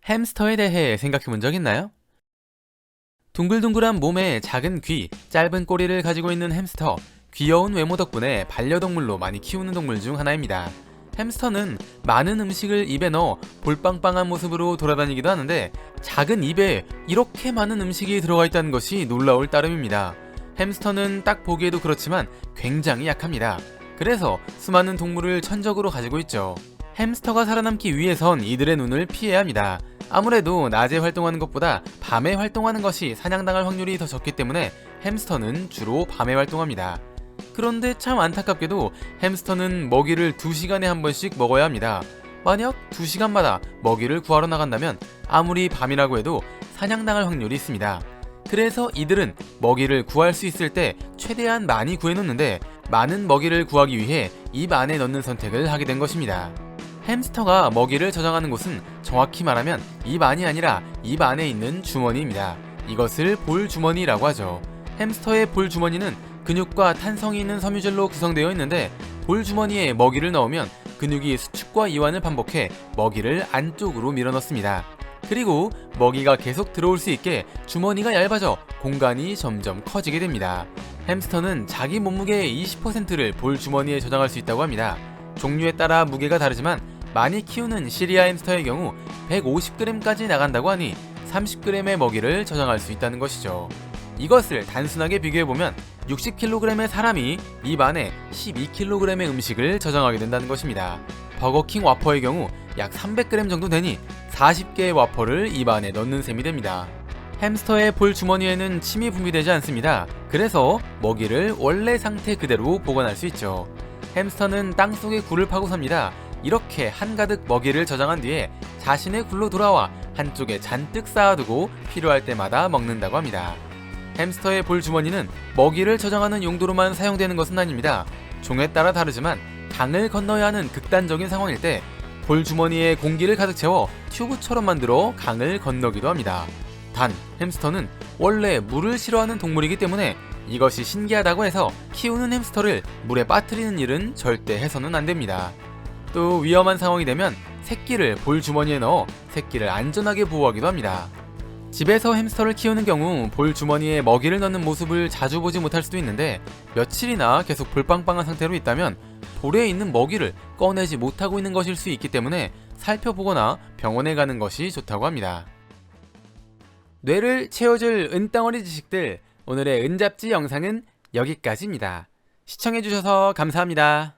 햄스터에 대해 생각해 본 적 있나요? 둥글둥글한 몸에 작은 귀, 짧은 꼬리를 가지고 있는 햄스터. 귀여운 외모 덕분에 반려동물로 많이 키우는 동물 중 하나입니다. 햄스터는 많은 음식을 입에 넣어 볼빵빵한 모습으로 돌아다니기도 하는데, 작은 입에 이렇게 많은 음식이 들어가 있다는 것이 놀라울 따름입니다. 햄스터는 딱 보기에도 그렇지만 굉장히 약합니다. 그래서 수많은 동물을 천적으로 가지고 있죠. 햄스터가 살아남기 위해선 이들의 눈을 피해야 합니다. 아무래도 낮에 활동하는 것보다 밤에 활동하는 것이 사냥당할 확률이 더 적기 때문에 햄스터는 주로 밤에 활동합니다. 그런데 참 안타깝게도 햄스터는 먹이를 2시간에 한 번씩 먹어야 합니다. 만약 2시간마다 먹이를 구하러 나간다면 아무리 밤이라고 해도 사냥당할 확률이 있습니다. 그래서 이들은 먹이를 구할 수 있을 때 최대한 많이 구해놓는데, 많은 먹이를 구하기 위해 입 안에 넣는 선택을 하게 된 것입니다. 햄스터가 먹이를 저장하는 곳은 정확히 말하면 입 안이 아니라 입 안에 있는 주머니입니다. 이것을 볼 주머니라고 하죠. 햄스터의 볼 주머니는 근육과 탄성이 있는 섬유질로 구성되어 있는데, 볼 주머니에 먹이를 넣으면 근육이 수축과 이완을 반복해 먹이를 안쪽으로 밀어넣습니다. 그리고 먹이가 계속 들어올 수 있게 주머니가 얇아져 공간이 점점 커지게 됩니다. 햄스터는 자기 몸무게의 20%를 볼 주머니에 저장할 수 있다고 합니다. 종류에 따라 무게가 다르지만 많이 키우는 시리아 햄스터의 경우 150g까지 나간다고 하니 30g의 먹이를 저장할 수 있다는 것이죠. 이것을 단순하게 비교해보면 60kg의 사람이 입 안에 12kg의 음식을 저장하게 된다는 것입니다. 버거킹 와퍼의 경우 약 300g 정도 되니 40개의 와퍼를 입 안에 넣는 셈이 됩니다. 햄스터의 볼 주머니에는 침이 분비되지 않습니다. 그래서 먹이를 원래 상태 그대로 보관할 수 있죠. 햄스터는 땅속에 굴을 파고 삽니다. 이렇게 한가득 먹이를 저장한 뒤에 자신의 굴로 돌아와 한쪽에 잔뜩 쌓아두고 필요할 때마다 먹는다고 합니다. 햄스터의 볼 주머니는 먹이를 저장하는 용도로만 사용되는 것은 아닙니다. 종에 따라 다르지만 강을 건너야 하는 극단적인 상황일 때 볼 주머니에 공기를 가득 채워 튜브처럼 만들어 강을 건너기도 합니다. 단, 햄스터는 원래 물을 싫어하는 동물이기 때문에 이것이 신기하다고 해서 키우는 햄스터를 물에 빠뜨리는 일은 절대 해서는 안 됩니다. 또 위험한 상황이 되면 새끼를 볼 주머니에 넣어 새끼를 안전하게 보호하기도 합니다. 집에서 햄스터를 키우는 경우 볼 주머니에 먹이를 넣는 모습을 자주 보지 못할 수도 있는데, 며칠이나 계속 볼빵빵한 상태로 있다면 볼에 있는 먹이를 꺼내지 못하고 있는 것일 수 있기 때문에 살펴보거나 병원에 가는 것이 좋다고 합니다. 뇌를 채워줄 은덩어리 지식들, 오늘의 은잡지 영상은 여기까지입니다. 시청해주셔서 감사합니다.